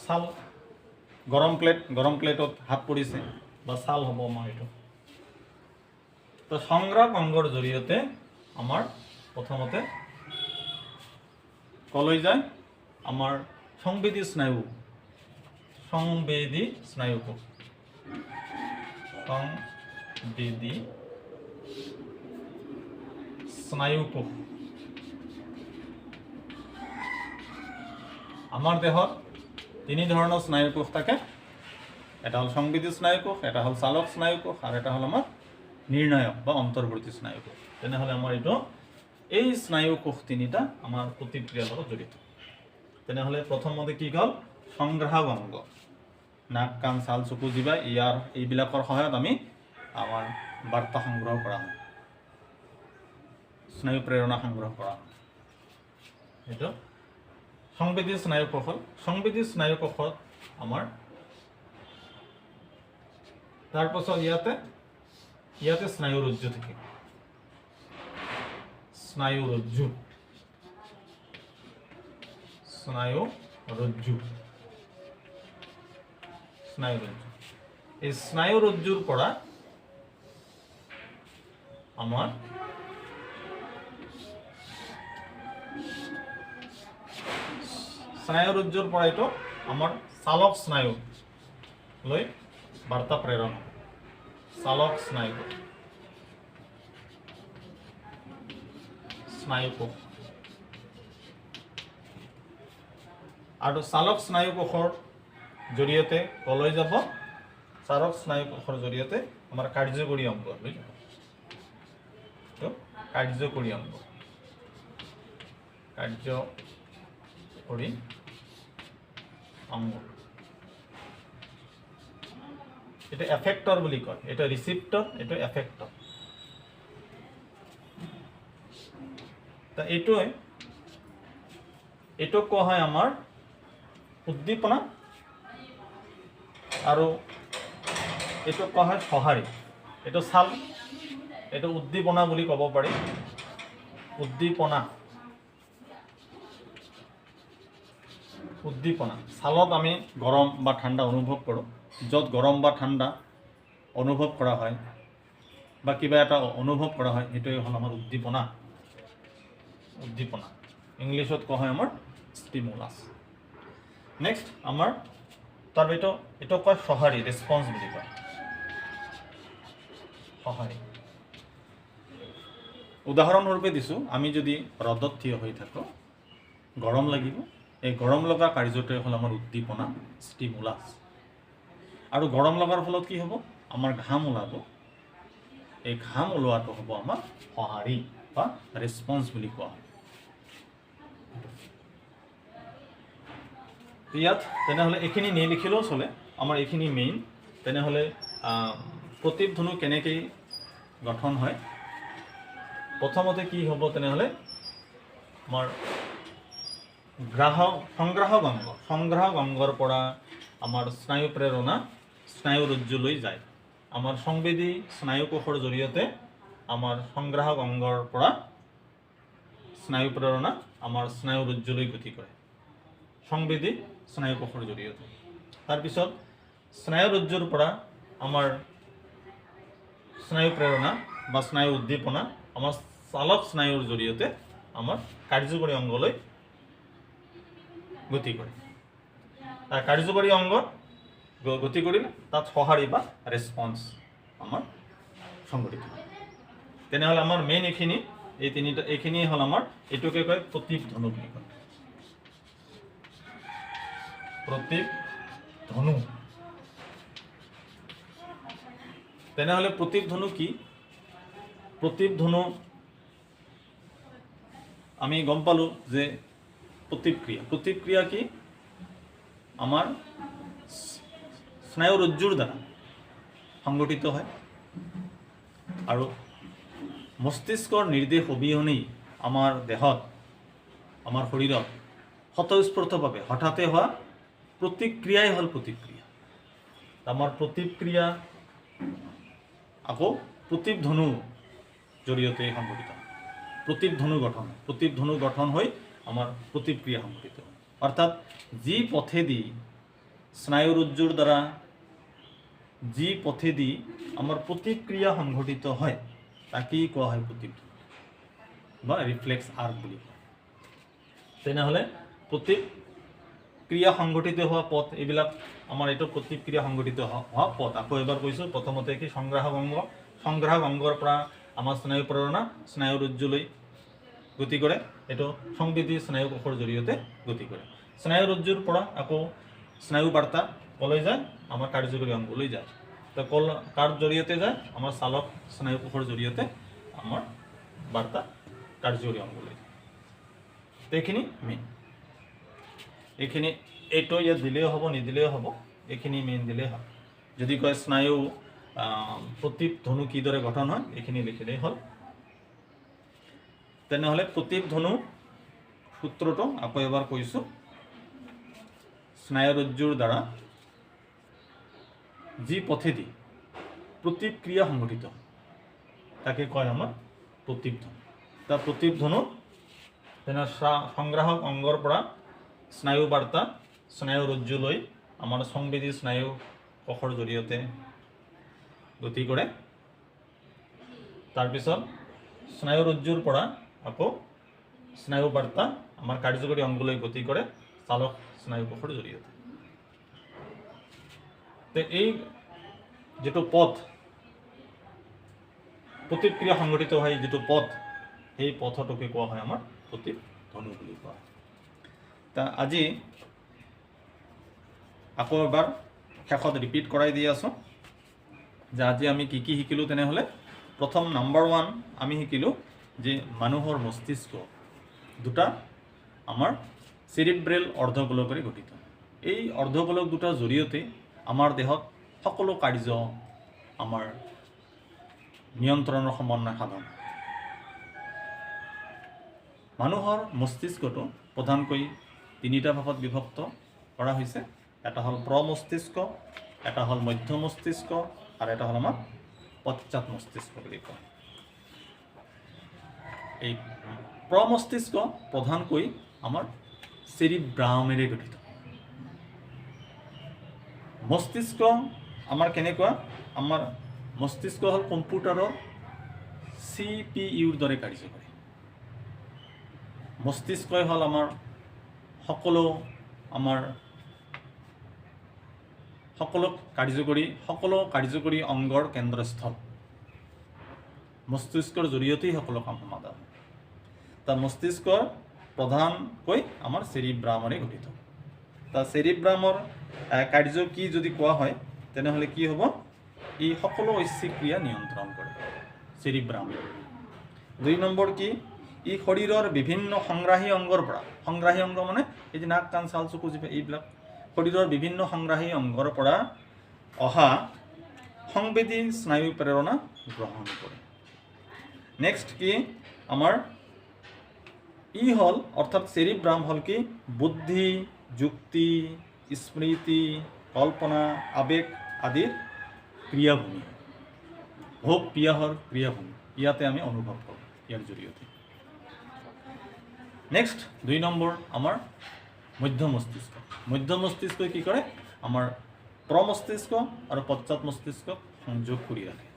ছাল গৰম প্লেটত হাত পৰিছে বা ছাল হ'ব আমাৰ এইটো তো সংগ্ৰাহক অংগৰ জৰিয়তে আমাৰ প্ৰথমতে কলৈ যায় আমাৰ সংবেদী স্নায়ু কোষ আমাৰ দেহত তিনি ধৰণৰ স্নায়ু কোষ থাকে এটা হ'ল সংবেদী স্নায়ু কোষ এটা হ'ল চালক স্নায়ু কোষ আৰু এটা হ'ল আমাৰ নিৰ্ণায়ক বা অন্তৰ্বৰ্তী স্নায়ু কোষ তেনেহ'লে আমাৰ এইটো এই স্নায়ু কোষ তিনিটা আমাৰ প্ৰতিক্ৰিয়াৰ লগত জড়িত তেনেহ'লে প্ৰথমতে কি হ'ল সংগ্ৰাহক অংগ নাক কাণ ছাল চকু জিভা এইবিলাকৰ সহায়ত আমি আমাৰ বাৰ্তা সংগ্ৰহ কৰা হয় স্নায়ু প্ৰেৰণা সংগ্ৰহ কৰা হয় এইটো সংবেদী স্নায়ু কোষ হ'ল সংবেদী স্নায়ু কোষত আমাৰ তাৰপাছত ইয়াতে স্নায়ুৰজ্জু থাকে স্নায়ুৰজ্জু এই স্নায়ুৰজ্জুৰ পৰা আমাৰ স্নায়ুৰজ্জুৰ পৰা এইটো আমাৰ চালক স্নায়ু লৈ বাৰ্তা প্ৰেৰণ চালক স্নায়ু কোষ আৰু চালক স্নায়ু কোষৰ জৰিয়তে কলৈ যাব চালক স্নায়ু কোষৰ জৰিয়তে আমাৰ কাৰ্যকৰী অংগ লৈ যাব কাৰ্যকৰী অংগ এটা এফেক্টৰ বুলি কয় এটা ৰিচিপ্টৰ এটা এফেক্টৰ তা এইটো কোৱা হয় আমাৰ উদ্দীপনা আৰু এইটো কোৱা হয় সঁহাৰি এইটো ছাল এইটো উদ্দীপনা বুলি ক'ব পাৰি উদ্দীপনা ছালত আমি গৰম বা ঠাণ্ডা অনুভৱ কৰোঁ য'ত গৰম বা ঠাণ্ডা অনুভৱ কৰা হয় বা কিবা এটা অনুভৱ কৰা হয় সেইটোৱে হ'ল আমাৰ উদ্দীপনা ইংলিছত কোৱা হয় আমাৰ ষ্টিমুলাছ নেক্সট আমাৰ তাৰ এইটো কয় সঁহাৰি ৰেছপন্স বুলি কয় সঁহাৰি উদাহৰণস্বৰূপে দিছোঁ আমি যদি ৰ'দত থিয় হৈ থাকোঁ গৰম লাগিব এই গৰম লগা কাৰ্যটোৱে হ'ল আমাৰ উদ্দীপনা ষ্টিমুলাছ আৰু গৰম লগাৰ ফলত কি হ'ব আমাৰ ঘাম ওলাব এই ঘাম ওলোৱাটো হ'ব আমাৰ সঁহাৰি বা ৰেছপন্স বুলি কোৱা হয় ইয়াত তেনেহ'লে এইখিনি নিলিখিলেও চলে আমাৰ এইখিনি মেইন তেনেহ'লে প্ৰতিধ্বনি কেনেকৈ গঠন হয় প্ৰথমতে কি হ'ব তেনেহ'লে আমাৰ সংগ্ৰাহক অংগৰ পৰা আমাৰ স্নায়ু প্ৰেৰণা স্নায়ুৰজ্জুলৈ যায় আমাৰ সংবেদী স্নায়ু কোষৰ জৰিয়তে আমাৰ সংগ্ৰাহক অংগৰ পৰা স্নায়ু প্ৰেৰণা আমাৰ স্নায়ুৰজ্জুলৈ গতি কৰে সংবেদী স্নায়ু কোষৰ জৰিয়তে তাৰপিছত স্নায়ুৰজ্জুৰ পৰা আমাৰ স্নায়ু প্ৰেৰণা বা স্নায়ু উদ্দীপনা আমাৰ চালক স্নায়ুৰ জৰিয়তে আমাৰ কাৰ্যকৰী অংগলৈ গতি কৰে তাৰ কাৰ্যকৰী অংগ গতি কৰিলে তাত সঁহাৰি বা ৰেছপন্স আমাৰ সংঘটিত হয় তেনেহ'লে আমাৰ মেইন এইখিনি হ'ল আমাৰ এইটোকে কয় প্ৰতিধ্বনি বুলি কয় প্ৰতিধ্বনি তেনেহ'লে প্ৰতিধ্বনি কি প্ৰতিধ্বনি আমি গম পালোঁ যে প্ৰতিক্ৰিয়া কি আমাৰ স্নায়ুৰজ্জুৰ দ্বাৰা সংগঠিত হয় আৰু মস্তিষ্কৰ নিৰ্দেশ অবিহনেই আমাৰ দেহত আমাৰ শৰীৰত স্বতঃস্ফূৰ্তভাৱে হঠাতে হোৱা প্ৰতিক্ৰিয়াই হ'ল প্ৰতিক্ৰিয়া। আমাৰ প্ৰতিক্ৰিয়া আকৌ প্ৰতিধ্বনু জৰিয়তে সংঘটিত হয়। প্ৰতিধ্বনু গঠন হৈ আমাৰ প্ৰতিক্ৰিয়া সংঘটিত হয়। অৰ্থাৎ যি পথেদি স্নায়ুৰজ্জুৰ দ্বাৰা যি পথেদি আমাৰ প্ৰতিক্ৰিয়া সংঘটিত হয় তাকেই কোৱা হয় প্ৰতিধ্বনি বা ৰিফ্লেক্স আৰ্ক বুলি কয়। তেনেহ'লে প্ৰতিক্ৰিয়া সংঘটিত হোৱা পথ এইবিলাক আমাৰ এইটো প্ৰতিক্ৰিয়া সংঘটিত হোৱা পথ। আকৌ এবাৰ কৈছোঁ, প্ৰথমতে কি সংগ্ৰাহক অংগৰ পৰা আমাৰ স্নায়ু প্ৰেৰণা স্নায়ুৰজ্জুলৈ গতি কৰে, এইটো সংবেদী স্নায়ু কোষৰ জৰিয়তে গতি কৰে। স্নায়ুৰজ্জুৰ পৰা আকৌ স্নায়ু বাৰ্তা কলৈ যায়? আমাৰ কাৰ্যকৰী অংগলৈ যায়। তো কাৰ জৰিয়তে যায়? আমাৰ চালক স্নায়ু কোষৰ জৰিয়তে আমাৰ বাৰ্তা কাৰ্যকৰী অংগলৈ যায়। এইখিনি মেইন। এইখিনি এইটো ইয়াত দিলেও হ'ব, নিদিলেও হ'ব, এইখিনি মেইন দিলেই হয়। যদি কয় স্নায়ু প্ৰতিধ্বনু কিদৰে গঠন হয়, এইখিনি লিখিলেই হ'ল। তেনেহ'লে প্ৰতিধ্বনু সূত্ৰটো আকৌ এবাৰ কৈছোঁ, স্নায়ুৰজ্জুৰ দ্বাৰা যি পথেদি প্ৰতিক্ৰিয়া সংঘটিত তাকে কয় আমাৰ প্ৰতিধ্বনু। তাৰ প্ৰতিধ্বনু তেনে সংগ্ৰাহক অংগৰ পৰা স্নায়ু বাৰ্তা স্নায়ুৰজ্জুলৈ আমাৰ সংবেদী স্নায়ু কোষৰ জৰিয়তে গতি কৰে। তাৰপিছত স্নায়ুৰজ্জুৰ পৰা আকৌ স্নায়ু বাৰ্তা আমাৰ কাৰ্যকৰী অংগলৈ গতি কৰে চালক স্নায়ু কোষৰ জৰিয়তে। এই যিটো পথ প্ৰতিক্ৰিয়া সংঘটিত হয়, যিটো পথ, সেই পথটোকে কোৱা হয় আমাৰ প্ৰতিধ্বনু বুলি কোৱা হয়। তা আজি আকৌ এবাৰ শেষত ৰিপিট কৰাই দি আছোঁ যে আজি আমি কি কি শিকিলোঁ। তেনেহ'লে প্ৰথম নম্বৰ 1 আমি শিকিলোঁ যে মানুহৰ মস্তিষ্ক দুটা আমাৰ চেৰিব্ৰেল অৰ্ধগোলকেৰে গঠিত। এই অৰ্ধগোলক দুটাৰ জৰিয়তে আমাৰ দেহত সকলো কাৰ্য আমাৰ নিয়ন্ত্ৰণৰ সমন্বয় সাধন। মানুহৰ মস্তিষ্কটো প্ৰধানকৈ 3টা ভাগত বিভক্ত কৰা হৈছে। এটা হ'ল প্ৰমস্তিষ্ক, এটা হ'ল মধ্য মস্তিষ্ক আৰু এটা হ'ল আমাৰ পশ্চাৎ মস্তিষ্ক বুলি কয়। এই প্ৰমস্তিষ্ক প্ৰধানকৈ আমাৰ চেৰিব্ৰামেৰে গঠিত। মস্তিষ্ক আমাৰ কেনেকুৱা? আমাৰ মস্তিষ্ক হ'ল কম্পিউটাৰৰ CPUৰ দৰে কাৰ্য কৰে। মস্তিষ্কই হ'ল আমাৰ সকলো কাৰ্যকৰী অংগৰ কেন্দ্ৰস্থল। মস্তিষ্কৰ জৰিয়তেই সকলো কাম সমাধান হয়। তাৰ মস্তিষ্কৰ প্ৰধানকৈ আমাৰ চেৰিব্ৰামেৰে গঠিত। তাৰ চেৰিব্ৰামৰ কাৰ্য কি যদি কোৱা হয় তেনেহ'লে কি হ'ব? ই সকলো ঐচ্ছিক ক্ৰিয়া নিয়ন্ত্ৰণ কৰে চেৰিব্ৰামে। 2 নম্বৰ কি? ই শৰীৰৰ বিভিন্ন সংগ্ৰাহী অংগৰ পৰা, সংগ্ৰাহী অংগ মানে এই যে নাক কাণ ছাল চকু জিভা, এইবিলাক শৰীৰৰ বিভিন্ন সংগ্ৰাহী অংগৰ পৰা অহা সংবেদী স্নায়ু প্ৰেৰণা গ্ৰহণ কৰে। নেক্সট কি? আমাৰ ই হ'ল অৰ্থাৎ চেৰিব্ৰাম হ'ল কি? বুদ্ধি, যুক্তি, স্মৃতি, কল্পনা, আবেগ আদিৰ ক্ৰিয়াভূমি, ভোগ পিয়াহৰ ক্ৰিয়াভূমি। ইয়াতে আমি অনুভৱ কৰোঁ ইয়াৰ জৰিয়তে। নেক্সট 2 নম্বৰ আমাৰ মধ্য মস্তিষ্ক। মধ্য মস্তিষ্কই কি কৰে? আমাৰ প্ৰমস্তিষ্ক আৰু পশ্চাৎ মস্তিষ্কক সংযোগ কৰি ৰাখে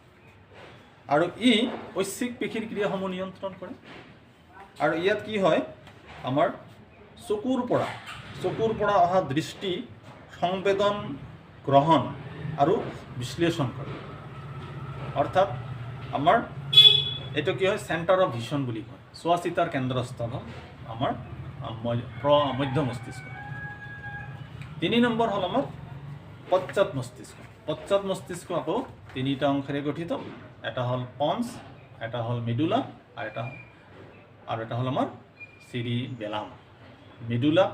আৰু ই ঐচ্ছিক পেশীৰ ক্ৰিয়াসমূহ নিয়ন্ত্ৰণ কৰে। আৰু ইয়াত কি হয়? আমাৰ চকুৰ পৰা অহা দৃষ্টি সংবেদন, গ্ৰহণ আৰু বিশ্লেষণ কৰে। অৰ্থাৎ আমাৰ এইটো কি হয়? চেণ্টাৰ অফ ভিছন বুলি কয়। চোৱা চিতাৰ কেন্দ্ৰস্থল হ'ল আমাৰ মধ্য মস্তিষ্ক। 3 নম্বৰ হ'ল আমাৰ পশ্চাৎ মস্তিষ্ক। পশ্চাৎ মস্তিষ্ক আকৌ 3টা অংশৰে গঠিত। এটা হ'ল পন্স, এটা হ'ল মেডুলা আৰু এটা হ'ল আমাৰ চেৰিবেলাম। মেডুলা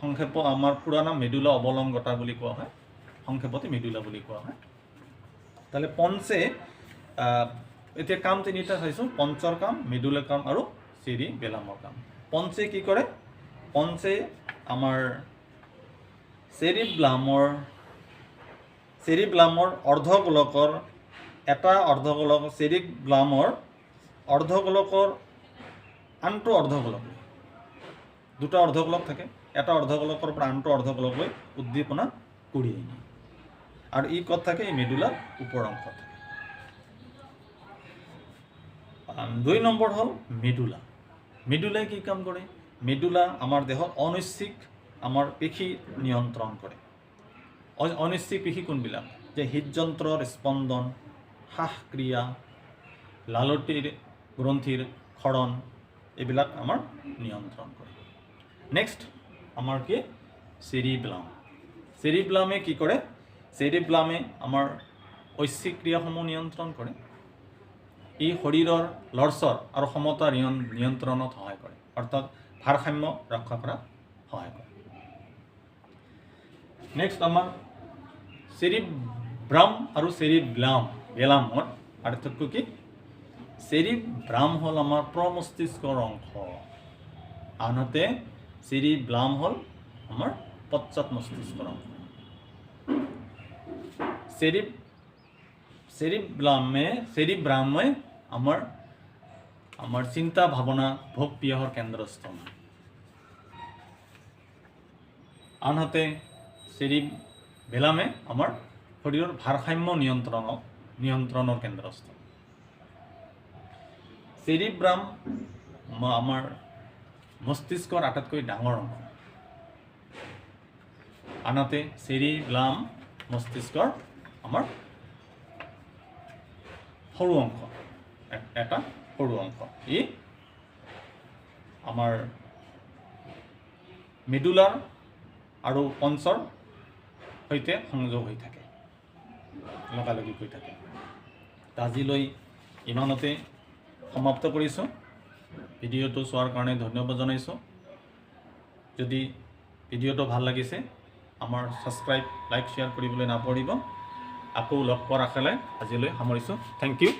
সংক্ষেপ আমাৰ পুৰাণা মেডুলা অবলংগতা বুলি কোৱা হয়, সংক্ষেপতে মেডুলা বুলি কোৱা হয়। তাহলে পঞ্চে এতিয়া কাম তিনিটা চাইছোঁ, পঞ্চৰ কাম, মেডুলাৰ কাম আৰু চেৰিবেলামৰ কাম। পঞ্চে কি কৰে? পঞ্চে আমাৰ চেৰিব্লামৰ অৰ্ধগোলকৰ এটা অৰ্ধগোলক, চেৰিব্লামৰ অৰ্ধগোলকৰ আনটো অৰ্ধগোলক, দুটা অৰ্ধগোলক থাকে, এটা অৰ্ধগোলকৰ পৰা আনটো অৰ্ধগোলকলৈ উদ্দীপনা কঢ়িয়াই নিয়ে। আৰু ই ক'ত থাকে? এই মেডুলাৰ ওপৰ অংশত থাকে। 2 নম্বৰ হ'ল মেডুলা। মেডুলাই কি কাম কৰে? মেডুলা আমাৰ দেহত অনৈচ্ছিক আমাৰ পেশী নিয়ন্ত্ৰণ কৰে। অনৈচ্ছিক পেশী কোনবিলাক? যে হৃদযন্ত্ৰৰ স্পন্দন, শ্বাসক্ৰিয়া, লালটিৰ গ্ৰন্থিৰ ক্ষৰণ, এইবিলাক আমাৰ নিয়ন্ত্ৰণ কৰে। নেক্সট আমাৰ কি? চেৰিব্লাম। চেৰিব্লামে কি কৰে? চেৰিব্লামে আমাৰ ঐচ্ছিক ক্ৰিয়াসমূহ নিয়ন্ত্ৰণ কৰে। ই শৰীৰৰ লৰচৰ আৰু সমতা নিয়ন্ত্ৰণত সহায় কৰে, অৰ্থাৎ ভাৰসাম্য ৰক্ষা কৰাত সহায় কৰে। নেক্সট আমাৰ চেৰিব্ৰাম আৰু চেৰিবেলামৰ পাৰ্থক্য কি? চেৰিব্ৰাম হ'ল আমাৰ প্ৰমস্তিষ্কৰ অংশ, আনহাতে চেৰিব্লাম হ'ল আমাৰ পশ্চাৎ মস্তিষ্কৰ অংশ। চেৰিব্ৰামে আমাৰ চিন্তা, ভাৱনা, ভোগ পিয়াহৰ কেন্দ্ৰস্থল, আনহাতে চেৰিবেলামে আমাৰ শৰীৰৰ ভাৰসাম্য নিয়ন্ত্ৰণৰ কেন্দ্ৰস্থল। চেৰিব্ৰাম আমাৰ মস্তিষ্কৰ আটাইতকৈ ডাঙৰ অংশ, আনহাতে চেৰিব্লাম মস্তিষ্কৰ আমাৰ সৰু অংশ, এটা সৰু অংশ। ই আমাৰ মেডুলাৰ আৰু পঞ্চৰ সৈতে সংযোগ হৈ থাকে, লগালগি হৈ থাকে। আজিলৈ ইমানতে সমাপ্ত কৰিছোঁ। ভিডিঅ'টো চোৱাৰ কাৰণে ধন্যবাদ জনাইছোঁ। যদি ভিডিঅ'টো ভাল লাগিছে, আমাৰ ছাবস্ক্ৰাইব, লাইক, শ্বেয়াৰ কৰিবলৈ নাপাহৰিব। আকৌ লগ পোৱাৰ আশালৈ আজিলৈ সামৰিছোঁ। Thank U.